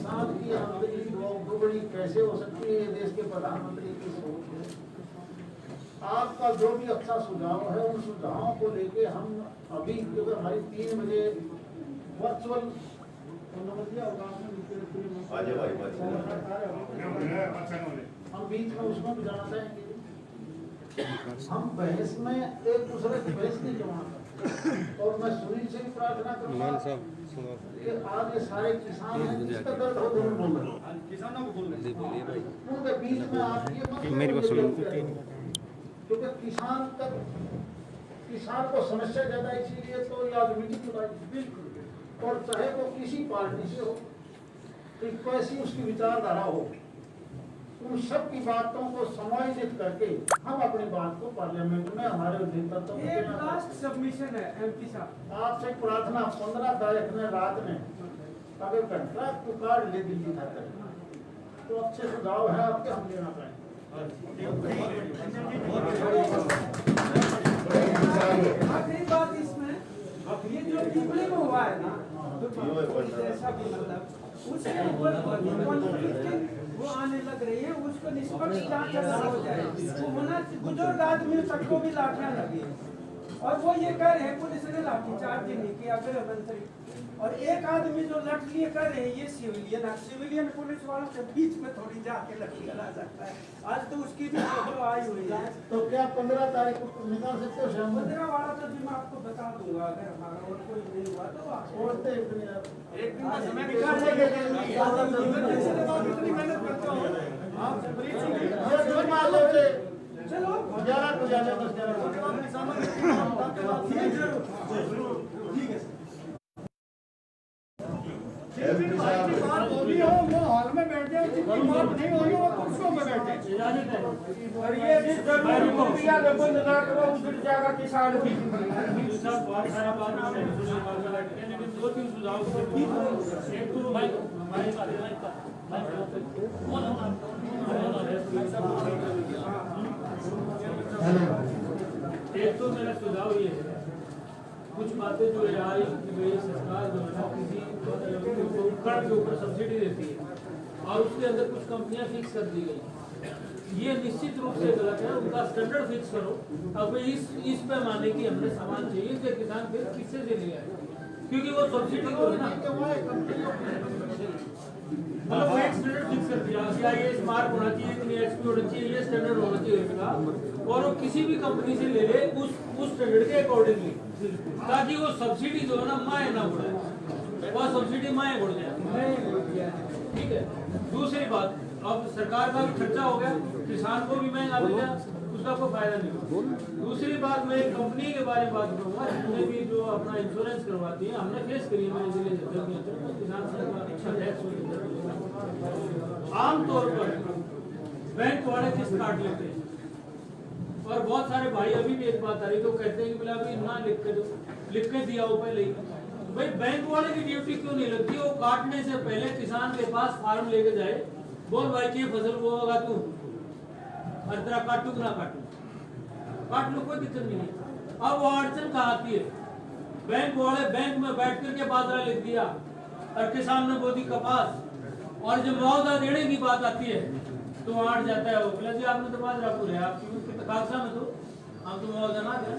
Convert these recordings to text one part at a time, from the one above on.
किसान की आमदनी दोगुनी कैसे हो सकती है, ये देश के प्रधानमंत्री की सोच है। आपका जो भी अच्छा सुझाव है उन सुझावों को लेके हम अभी, क्योंकि हमारी 3 बजे वर्चुअल हम बीच में उसमें भी जाना चाहेंगे। हम बहस में एक दूसरे की बहस नहीं जमाना। और मैं सुनील से भी प्रार्थना करूँगा कि आज ये सारे किसान हैं, जिसका दर्द हो दोनों बोल रहे किसानों को बोल रहे, उनके बीच में आप ये मत, मेरी बात सुनो, क्योंकि किसान को समस्या ज्यादा, इसीलिए तो ये आज मीटिंग बुलाई बिल्कुल। और चाहे वो किसी पार्टी से हो, तो कैसी उसकी विचारधारा हो, उन सब की बातों को समायोजित करके हम अपनी बात को पार्लियामेंट में हमारे नेतृत्व में एक लास्ट सबमिशन है एमपी साहब, आपसे प्रार्थना 15 तारीख में रात में अगर घंटा को कार्ड ले दिल्ली था तो अच्छे सुझाव है आपके, हम लेना चाहेंगे। आखिरी बात इसमें, ये जो टिप्पणी में हुआ है ना, जैसा भी मतलब उसके ऊपर वो आने लग रही है, उसको निष्पक्ष जांच हो जाए। वो होना बुजुर्ग आदमी सबको भी लाठियां लगी, और वो ये कह रहे हैं पुलिस ने लाठीचार्ज नहीं किया गृह मंत्री, और एक आदमी जो लठ लिए कर रहे हैं ये सिविलियन पुलिस वालों के बीच में थोड़ी जाके लठी लगा सकता है। आज तो उसकी भी फोटो आई हुई है। तो क्या 15 तारीख को निकाल सकते हो? 15 वाला तो मैं आपको बता दूंगा, अगर हमारा और कोई नहीं हुआ तो और एक दिन का समय निकाल लेंगे। इतनी मेहनत करते हो आप, चलो 11 को जाने 10-11 ठीक है। बात हो रही हो वो हॉल में बैठ जाए, जितनी बात नहीं हो रही वो कुर्सियों में बैठ जाए। और ये भी जरूरी रुपया के बंद ना करो, उधर जाएगा किसान भी। बहुत सारा बात हमने लेकिन 2-3 सुझाव एक तो भाई हमारे एक तो मेरा सुझाव ये है, कुछ बातें जो आई कि सरकार जो है किसी उपकरण के ऊपर सब्सिडी देती है और उसके अंदर कुछ कंपनियां फिक्स कर दी गई, ये निश्चित रूप से गलत है। उनका स्टैंडर्ड फिक्स करो। अब इस पैमाने की हमने सामान चाहिए कि किसान फिर किससे से ले आए, क्योंकि वो सब्सिडी को ना मतलब वो एक स्टैंडर्ड फिक्स कर दिया कि ये स्मार्ट होना चाहिए, इतनी एचपी होना चाहिए, ये स्टैंडर्ड होना चाहिए इसका, और वो किसी भी कंपनी से ले ले उस स्टैंडर्ड के अकॉर्डिंगली, ताकि वो सब्सिडी जो है ना माए ना बढ़े, वो सब्सिडी माए बढ़ जाए। ठीक है। दूसरी बात, अब सरकार का भी खर्चा हो गया, किसान को भी महंगा मिल गया, उसका कोई फायदा नहीं। दूसरी बात, मैं एक कंपनी के बारे में बात करूंगा जिसने भी जो अपना इंश्योरेंस करवाती है, हमने फेस करी है मेरे जिले के किसान टैक्स। आमतौर पर बैंक वाले किस्त काट लेते हैं, और बहुत सारे भाई अभी भी एक बात आ रही तो कहते हैं कि बोला अभी ना लिख के दिया हो पहले ही। भाई बैंक वाले की ड्यूटी क्यों नहीं लगती? वो काटने से पहले किसान के पास फार्म लेके जाए, बोल भाई की फसल वो होगा तू, और तेरा काटू कि ना काटू, काट लो, कोई दिक्कत नहीं है। अब वो अड़चन कहाँ आती है? बैंक वाले बैंक में बैठ करके बाजरा लिख दिया और किसान ने बोदी कपास, और जब मुआवजा देने की बात आती है तो वहां अड़ जाता है वो, बोला जी आपने तो बाजरा पूरे आपकी कागजा में तो हम तो मुआवजा ना दें,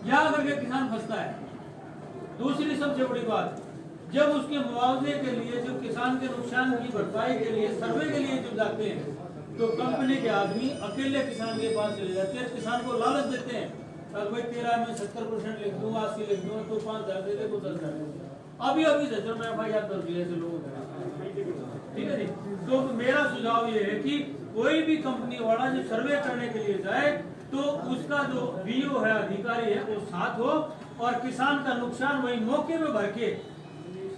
यहाँ करके किसान फंसता है। दूसरी सबसे बड़ी बात, जब उसके मुआवजे के लिए, जो किसान के नुकसान की भरपाई के लिए सर्वे के लिए जो जाते हैं, तो कंपनी के आदमी अकेले किसान के पास चले जाते हैं, किसान को लालच देते हैं, अगर भाई तेरा मैं 70% लिख दूंगा, 80 लिख दूंगा, तो 5,000 दे दे, को 10,000 अभी जैसे मैं FIR दर्ज किया ऐसे लोग, ठीक है जी। तो मेरा सुझाव ये है कि कोई भी कंपनी वाला जो सर्वे करने के लिए जाए तो उसका जो BO है, अधिकारी है, वो साथ हो, और किसान का नुकसान वही मौके में भर के,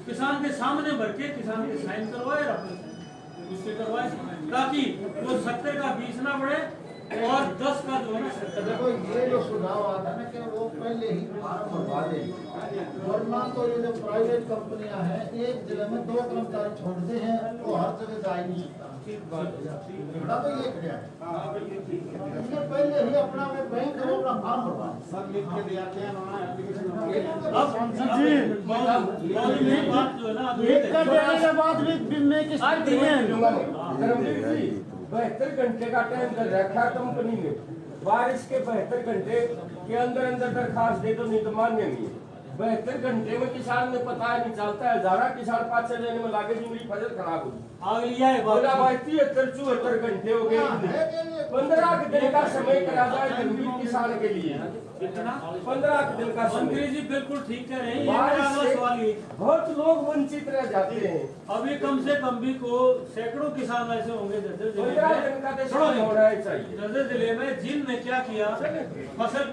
किसान के सामने भर के, किसान के साइन करवाए, अपने उससे करवाए, ताकि वो 70 का 20 ना बढ़े और 10 का जो है ना देखो ये जो सुझाव आता है ना कि वो पहले ही फार्म भरवा दे, वरना तो ये जो प्राइवेट कंपनियां हैं एक जिले में 2 कर्मचारी छोड़ते हैं वो हर जगह जा ही नहीं सकता। बड़ा तो ये खड़ा है, इसलिए पहले ही अपना वो बैंक है वो अपना फार्म भरवा सब लिख के दिया क्या बात जो है ना एक कर देने के बाद भी मैं किस धर्मवीर जी 72 घंटे का टाइम कर रखा कंपनी ने, बारिश के 72 घंटे के अंदर अंदर दरखास्त दे दो, नहीं तो मान्य नहीं है। 72 घंटे में किसान ने पता नहीं चलता है, हजारा किसान पास लेने में लागे जी मेरी फसल खराब होगी। आग लिया है बोला भाई 73-74 घंटे हो गए, 15 दिन का समय करा जाए धर्मवीर किसान के लिए, 15 दिन का मंत्री समय। जी बिल्कुल ठीक कह रहे हैं, ये मेरा अगला सवाल ये बहुत लोग वंचित रह जाते हैं। अभी कम से कम भी को सैकड़ों किसान ऐसे होंगे जर्जर जिले 15 दिन का तो समय होना ही चाहिए। जर्जर जिले में जिनने क्या किया, फसल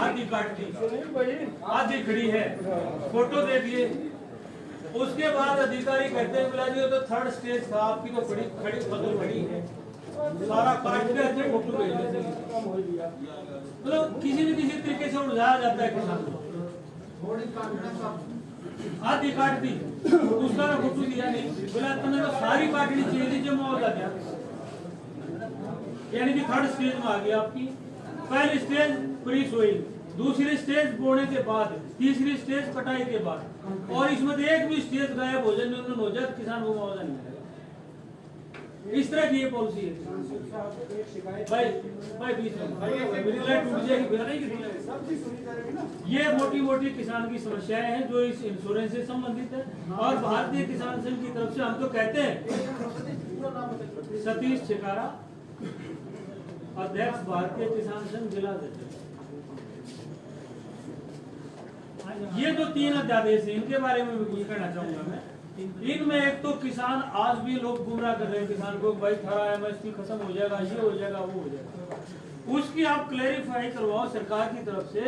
आधी काट दी, सुनील भाई आधी खड़ी है, फोटो दे दिए, उसके बाद अधिकारी कहते हैं बोला जी तो 3rd स्टेज था, आपकी तो बड़ी खड़ी फसल खड़ी है, सारा काट के अच्छे फोटो भेज देते हैं। मतलब किसी न किसी तरीके से उलझाया जाता है किसान को। थोड़ी काटने का आधी काट दी, उसका ना फोटो दिया नहीं, बोला तुमने तो सारी काटनी चाहिए थी, जमा हो गया, यानी कि 3rd स्टेज में आ गया आपकी। पहली स्टेज प्री सोइंग, दूसरी स्टेज बोने के बाद, तीसरी स्टेज कटाई के बाद, और इसमें एक भी स्टेज गायब हो जाए, न्यूनतम हो जाए, किसान को मुआवजा नहीं मिलेगा। इस तरह की ये पॉलिसी है। भाई बीच में मेरी लाइट टूट जाएगी, फिर नहीं कि ये मोटी मोटी किसान की समस्याएं हैं जो इस इंश्योरेंस से संबंधित है, और भारतीय किसान संघ की तरफ से हम तो कहते हैं, सतीश छिकारा, अध्यक्ष भारतीय किसान संघ जिला अध्यक्ष। ये जो 3 अध्यादेश है इनके बारे में भी कुछ कहना चाहूंगा मैं। इनमें एक तो किसान आज भी लोग गुमराह कर रहे हैं किसान को, भाई थारा MSP खत्म हो जाएगा, ये हो जाएगा, वो हो जाएगा, उसकी आप क्लेरिफाई करवाओ सरकार की तरफ से।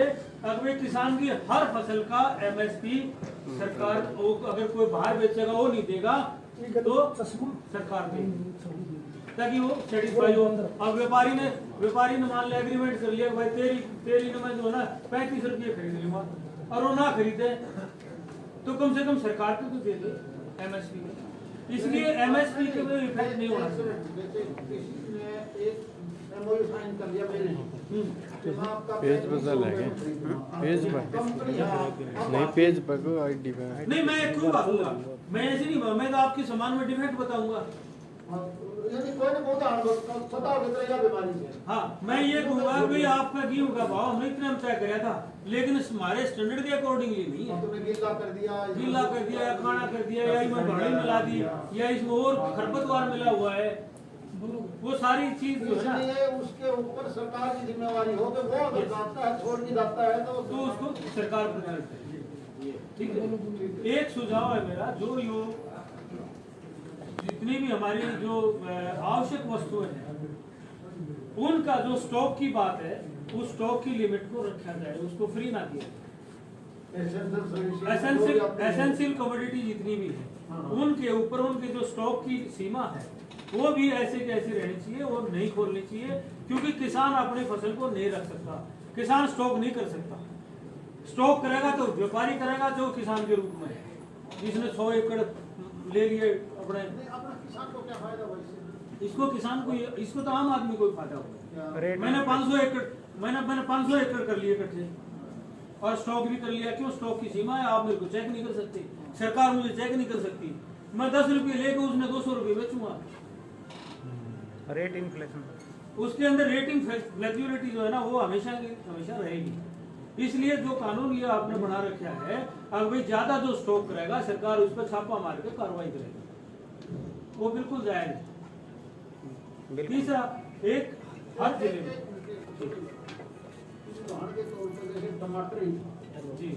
अगर किसान की हर फसल का MSP सरकार, अगर कोई बाहर बेचेगा वो नहीं देगा तो सरकार देगी, ताकि वो सेटिस्फाई हो। अब व्यापारी ने मान लिया एग्रीमेंट कर लिया, भाई तेरी ने मैं जो है ना 35 रुपये खरीद लूंगा, और वो ना खरीदे तो कम से कम सरकार को तो दे दे MSP में। इसलिए MSP के में इफेक्ट नहीं होना चाहिए। किसी ने एक MOU साइन कर लिया, मैंने पेज बदल है पेज पर नहीं, पेज पर को ID पे नहीं, मैं क्यों भागूंगा, मैं ऐसे नहीं भागूंगा, मैं तो आपके सामान में डिफेक्ट बताऊंगा। यदि कोई ने बहुत पता हो गया बीमारी से, हाँ, मैं ये कहूंगा भाई आपका गेहूं का भाव हमने इतने में तय कराया था, लेकिन हमारे स्टैंडर्ड के अकॉर्डिंगली नहीं है, तुमने गीला कर दिया, या खाना कर दिया, या इसमें भाड़ी मिला दी, या इसमें और खरपतवार मिला हुआ है, वो सारी चीज जो है ना, इसलिए उसके ऊपर सरकार की जिम्मेवारी हो कि वो अगर जाता है, छोड़ के जाता है तो उसको सरकार प्रदान करेगी। ठीक है, एक सुझाव है मेरा, जो जितनी भी हमारी जो आवश्यक वस्तुएं हैं उनका जो स्टॉक की बात है, उस स्टॉक की लिमिट को रखा जाए, उसको फ्री ना किया। एसेंशियल कमोडिटी जितनी भी है उनके ऊपर उनके जो स्टॉक की सीमा है वो भी ऐसे की ऐसी रहनी चाहिए, वो नहीं खोलनी चाहिए, क्योंकि किसान अपनी फसल को नहीं रख सकता, किसान स्टॉक नहीं कर सकता। स्टॉक करेगा तो व्यापारी करेगा जो किसान के रूप में है, जिसने 100 एकड़ ले लिए अपने, किसान को क्या फायदा हुआ इससे? इसको किसान को, इसको तो आम आदमी को फायदा होगा। मैंने 500 एकड़ कर लिए इकट्ठे और स्टॉक भी कर लिया। क्यों? स्टॉक की सीमा है, आप मेरे को चेक नहीं कर सकते, सरकार मुझे चेक नहीं कर सकती, मैं 10 रुपये लेकर उसने 200 रुपये बेचूंगा। रेट इन्फ्लेशन, उसके अंदर रेटिंग फ्लेक्सिबिलिटी जो है ना वो हमेशा रहेगी। इसलिए जो कानून ये आपने बना रखा है, अगर भाई ज्यादा जो स्टॉक करेगा सरकार उस पर छापा मार के कार्रवाई करेगी, वो बिल्कुल जायज है। तीसरा, एक हर जिले में उदाहरण के तौर पर जैसे टमाटर ही, जी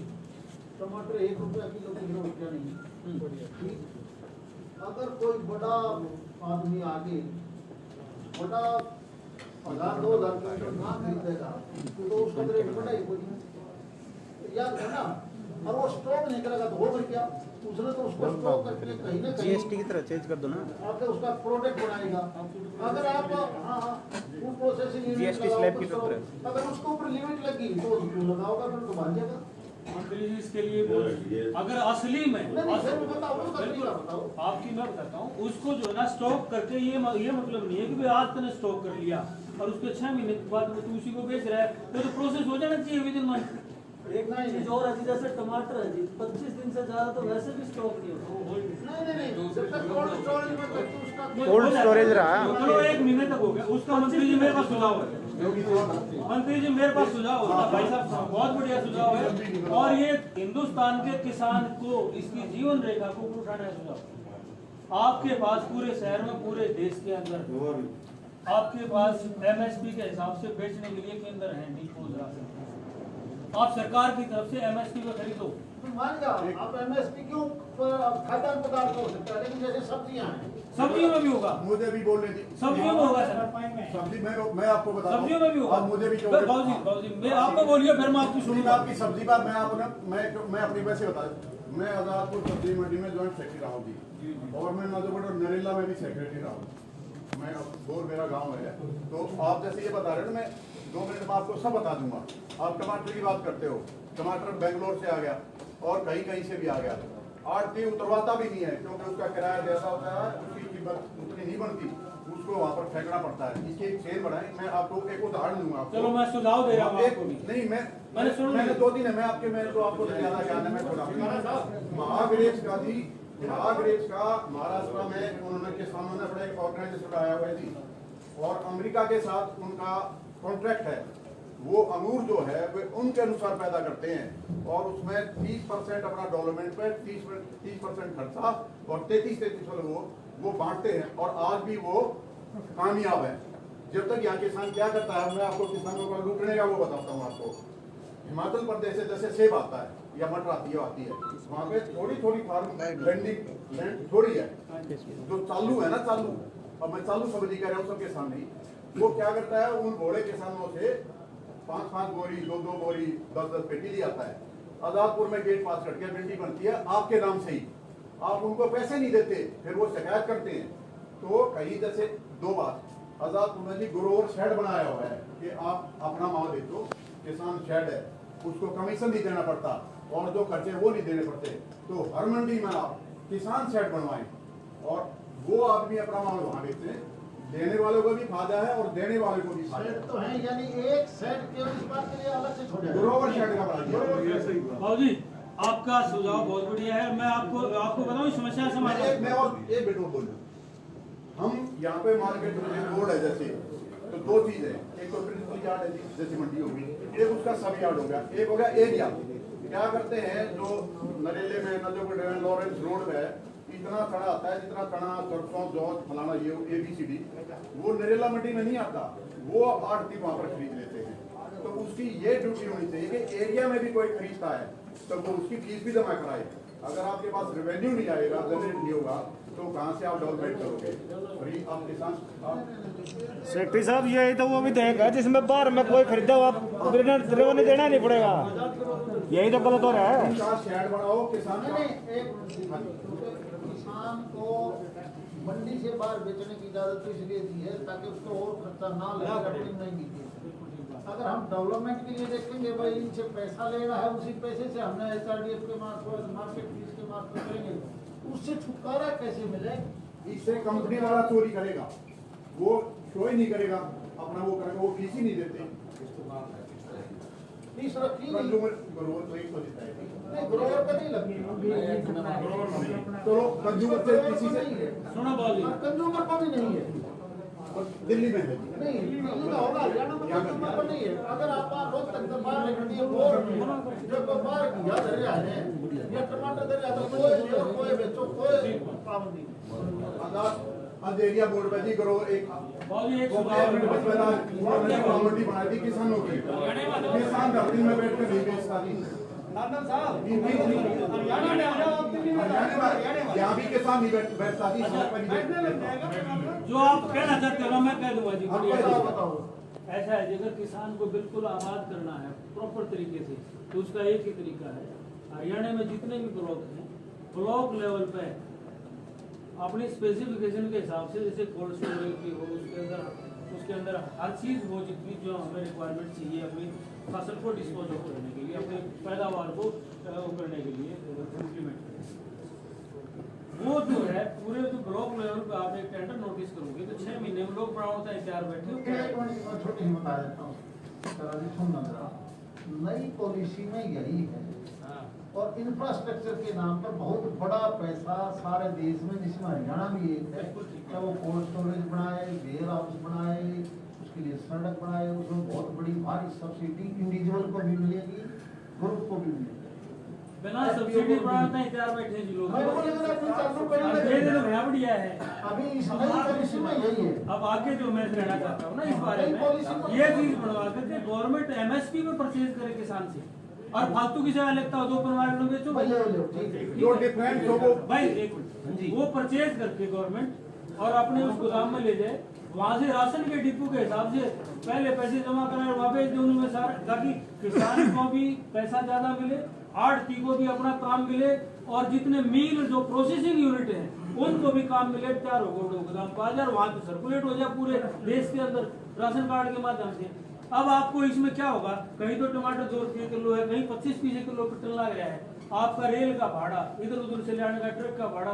टमाटर 1 रुपया किलो की रुपया नहीं, ठीक? अगर कोई बड़ा आदमी आगे बड़ा 1000-2000 क्विंटल ना खरीदेगा तो उसका रेट बढ़ा ही कोई, याद है ना? और वो स्टॉक नहीं करेगा तो होगा क्या? उसने तो उसको स्टॉक करके कहीं ना कहीं जीएसटी की तरह चेंज कर दो ना। आपके उसका प्रोडक्ट बनाएगा। अगर आप वो प्रोसेसिंग GST स्लैब की तरह। अगर उसके ऊपर लिमिट लगी तो क्यों लगाओगा? फिर तो भाग जाएगा। मंत्री जी इसके लिए बोल, अगर असली में नहीं सर बताओ बताओ। आपकी मैं बताता हूँ, उसको जो है ना स्टॉक करके ये मतलब नहीं है कि भाई आज तूने स्टॉक कर लिया और उसके 6 महीने के बाद तू उसी को बेच रहा है, तो प्रोसेस हो जाना चाहिए विद इन मंथ। एक चीज और है जी, जैसे टमाटर है जी 25 दिन से ज्यादा तो वैसे भी स्टॉक नहीं होता। नहीं जब तक कोल्ड स्टोरेज में तक तो उसका कोल्ड स्टोरेज रहा। चलो 1 महीने तक हो गया उसका। मंत्री जी मेरे पास सुझाव है, मंत्री जी मेरे पास सुझाव होता भाई साहब, बहुत बढ़िया सुझाव है। और ये हिंदुस्तान के किसान को इसकी जीवन रेखा को उठाना है सुझाव। आपके पास पूरे शहर में, पूरे देश के अंदर आपके पास MSP के हिसाब से बेचने के लिए केंद्र है, डिपोज राशन। आप सरकार की तरफ से MSP पे खरीदो। मान जाओ आप MSP क्यों खाद्यान्न पदार्थ हो सकता है, लेकिन जैसे सब्जियां हैं, सब्जियों में भी होगा, मुझे भी बोलने दी। सब्जियों में होगा सर, सब्जी मैं आपको बता सब्जियों में भी होगा। आप मुझे भी बाबूजी मैं आपको बोलिए, फिर मैं आपकी सुनिए। सुनूंगा। आपकी सब्जी का मैं अपनी वैसे बता दूं, मैं आजादपुर सब्जी मंडी में ज्वाइंट सेक्रेटरी रहा हूँ जी, और मैं नजरगढ़ और नरेला में भी सेक्रेटरी रहा हूँ। मैं बोर मेरा गाँव है, तो आप जैसे ये बता रहे हो, मैं 2 मिनट में आपको सब बता दूंगा। आप टमाटर की बात करते हो, टमाटर बेंगलोर से आ गया और कहीं से भी आ गया। आड़ती उतरवाता भी नहीं है, क्योंकि उसका किराया जैसा होता है उसकी कीमत उतनी नहीं बनती, उसको वहाँ पर फेंकना पड़ता है। इसकी एक चेन बढ़ाए, मैं आपको एक उदाहरण दूंगा। चलो मैं सुझाव दे रहा हूँ आपको भी। नहीं मैंने 2 दिन है, मैंने तो आपको ज्यादा ज्ञान है। मैं थोड़ा महाग्रेव्स का जी, महाग्रेव्स का महाराष्ट्र में उन्होंने किसानों ने बड़ा एक ऑर्गेनाइजेशन बनाया हुआ है जी, और अमेरिका के साथ उनका कॉन्ट्रैक्ट है। वो अंगूर जो है वे उनके अनुसार पैदा करते हैं, और उसमें 30% अपना डेवलपमेंट पे 30% खर्चा और 33% वो बांटते हैं, और आज भी वो कामयाब है। जब तक यहाँ किसान क्या करता है, मैं आपको किसानों का लूटने का वो बताता हूँ आपको। हिमाचल प्रदेश से जैसे सेब आता है या मटर आती है, वहाँ पे थोड़ी फार्म लैंड थोड़ी है, जो चालू है ना, चालू, अब मैं चालू सब्जी कह रहा हूँ सबके सामने। वो क्या करता है, उन बड़े किसानों से 5-5 बोरी, 2-2 बोरी, 10-10 पेटी ले आता है। आजादपुर में गेट पास करके बिल्डिंग बनती है आपके नाम से ही, आप उनको पैसे नहीं देते, फिर वो शिकायत करते हैं। तो कहीं जैसे 2 बार आजादपुर में जी ग्रोवर शेड बनाया हुआ है कि आप अपना माल दे दो, किसान शेड है, उसको कमीशन नहीं देना पड़ता और जो खर्चे वो नहीं देने पड़ते। तो हर मंडी में आप किसान शेड बनवाएं, और वो आदमी अपना माल वहाँ बेचते हैं। देने वालों को भी फायदा है और देने वाले को भी फायदा सेट तो है, यानी एक सेट केवल इस बात के लिए अलग से छोड़ा है। ग्रोवर शेड का बना दिया। बाबूजी आपका सुझाव बहुत बढ़िया है। मैं आपको बताऊं समस्या समाधान। मैं और एक बेटो बोलूं, हम यहाँ पे मार्केट में रोड है जैसे, तो 2 चीज है, एक तो प्रिंसिपल यार्ड है जैसे मंडी होगी, एक उसका सब यार्ड हो गया, एक हो गया एरिया। क्या करते हैं, जो नरेले में नजरगढ़ लॉरेंस रोड पे इतना चढ़ा आता है, जितना चना सरसों जौ फलाना ये ABCD, वो नरेला मंडी में नहीं आता, वो आड़ती वहाँ पर खरीद लेते हैं। तो उसकी ये ड्यूटी होनी चाहिए कि एरिया में भी कोई खरीदता है तो वो उसकी फीस भी जमा कराए। अगर आपके पास रेवेन्यू नहीं आएगा, जनरेट नहीं होगा, तो कहाँ से आप डेवलपमेंट करोगे? और आप किसान सेक्रेटरी साहब यही तो वो भी देगा जिसमें बाहर में कोई खरीदा हुआ रेवेन्यू देना नहीं पड़ेगा, यही तो गलत हो रहा है। शेड बनाओ किसान का। किसान को मंडी से बाहर बेचने की इजाजत इसलिए दी है ताकि उसको और खर्चा ना लगे अपनी महंगी चीज। अगर हम डेवलपमेंट के लिए देखेंगे, भाई इनसे पैसा लेना है, उसी पैसे से हमने HRDF के मार्केट फीस के मार्फत करेंगे, उससे छुटकारा कैसे मिले? इससे कंपनी वाला चोरी करेगा, वो शो ही नहीं करेगा, अपना वो करेगा, वो फीस ही नहीं देते। फीस रखी नहीं, ग्रोवर तो एक तो देता है, नहीं ग्रोवर पे नहीं लगती, चलो कंज्यूमर से किसी से सुनो बाबूजी, कंज्यूमर पर भी नहीं है, और दिल्ली में है नहीं दिल्ली का होगा, हरियाणा में कंज्यूमर पर नहीं है। अगर आप रोज तक बाहर निकलती है, वो जो बाहर घिया दरिया है या टमाटर दरिया, तो कोई बेचो, कोई पाबंदी नहीं। आज एरिया बोर्ड पे जी करो एक बाबूजी एक मंडी बनाई थी किसानों की, किसान धरती में बैठ कर नहीं बेचता जी। यहाँ भी किसान नहीं बैठता जी, जो आप कहना चाहते हो मैं कह दूंगा जी। बताओ ऐसा है, अगर किसान को बिल्कुल आबाद करना है प्रॉपर तरीके से, तो उसका एक ही तरीका है, हरियाणा में जितने भी ब्लॉक हैं, ब्लॉक लेवल पे अपनी स्पेसिफिकेशन के हिसाब से, जैसे कोल्ड स्टोरेज की हो, उसके अंदर हर चीज़ हो जितनी जो हमें रिक्वायरमेंट चाहिए अपनी फसल को डिस्पोज करने के लिए, अपनी पैदावार को करने के लिए इम्प्लीमेंट वो जो है पूरे जो ब्लॉक लेवल पे आप एक टेंडर नोटिस करोगे तो 6 महीने में लोग बनाओ होता है तैयार बैठे हो। छोटी सी बता देता हूँ, नई पॉलिसी में यही है और इंफ्रास्ट्रक्चर के नाम पर बहुत बड़ा पैसा सारे देश में, जिसमें हरियाणा भी एक है, क्या वो कोल्ड स्टोरेज बनाए, वेयर हाउस बनाए, उसके लिए सड़क बनाए, उसमें बहुत बड़ी भारी सब्सिडी इंडिविजुअल को भी मिलेगी, ग्रुप को भी मिलेगी। बिना सब्सिडी बनाते हैं तैयार बैठे हैं जी लोग। बढ़िया है। अभी इस नई पॉलिसी में यही है। अब आगे जो मैं कहना चाहता हूँ ना इस बारे में, ये चीज बनवा करके गवर्नमेंट एमएसपी में परचेज करे किसान से, और फालतू की सेवा लगता हो 2 परिवार बेचो भाई, एक मिनट, वो परचेज करके गवर्नमेंट और अपने उस गोदाम में ले जाए, वहाँ से राशन के डिपो के हिसाब से पहले पैसे जमा कराए, वहाँ भेज दे उनमें सारा, ताकि किसान को भी पैसा ज्यादा मिले, आड़ती को भी अपना काम मिले, और जितने मिल जो प्रोसेसिंग यूनिट है उनको भी काम मिले, तैयार हो गोदाम को आ जाए, वहाँ पे सर्कुलेट हो जाए पूरे देश के अंदर राशन कार्ड के माध्यम से। अब आपको इसमें क्या होगा, कहीं तो टमाटर 2 रुपये किलो है, कहीं 25 पैसे किलो टन लग रहा है, आपका रेल का भाड़ा, इधर उधर से लाने का ट्रक का भाड़ा,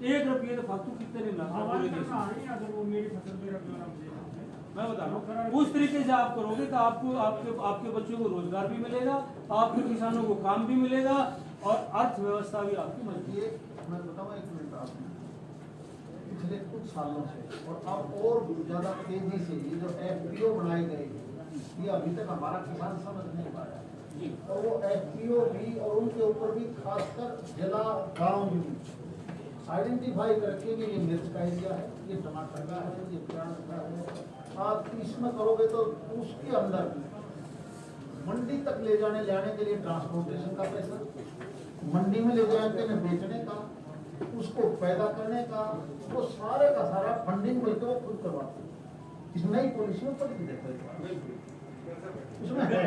1 रुपये तो फालतू कितने नहीं लगता। मैं बता रहा हूँ उस तरीके से आप करोगे तो आपको आपके बच्चों को रोजगार भी मिलेगा, आपके किसानों को काम भी मिलेगा, और अर्थव्यवस्था भी आपकी मजबूत है। मैं बताऊँ 1 मिनट आपको, पिछले कुछ सालों से और अब और ज्यादा तेजी से ये जो FPO बनाए गए, ये अभी तक हमारा किसान समझ नहीं पाया, और वो FPO भी और उनके ऊपर भी खासकर जिला गाँव में आइडेंटिफाई करके कि ये मिर्च का एरिया है, ये टमाटर का है, ये प्याज का है, आप इसमें करोगे तो उसके अंदर मंडी तक ले जाने के लिए ट्रांसपोर्टेशन का पैसा, मंडी में ले जाने के बेचने का, उसको पैदा करने का, वो सारे का सारा फंडिंग बल्कि वो खुद करवाते हैं। इस नई पॉलिसी में पढ़ के देखो, उसमें है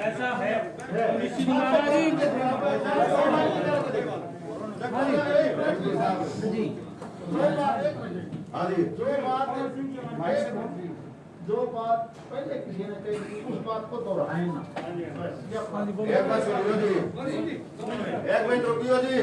ऐसा है जो बात पहले किसी ने कही उस बात को दोहराए ना। एक मिनट रुकियो जी,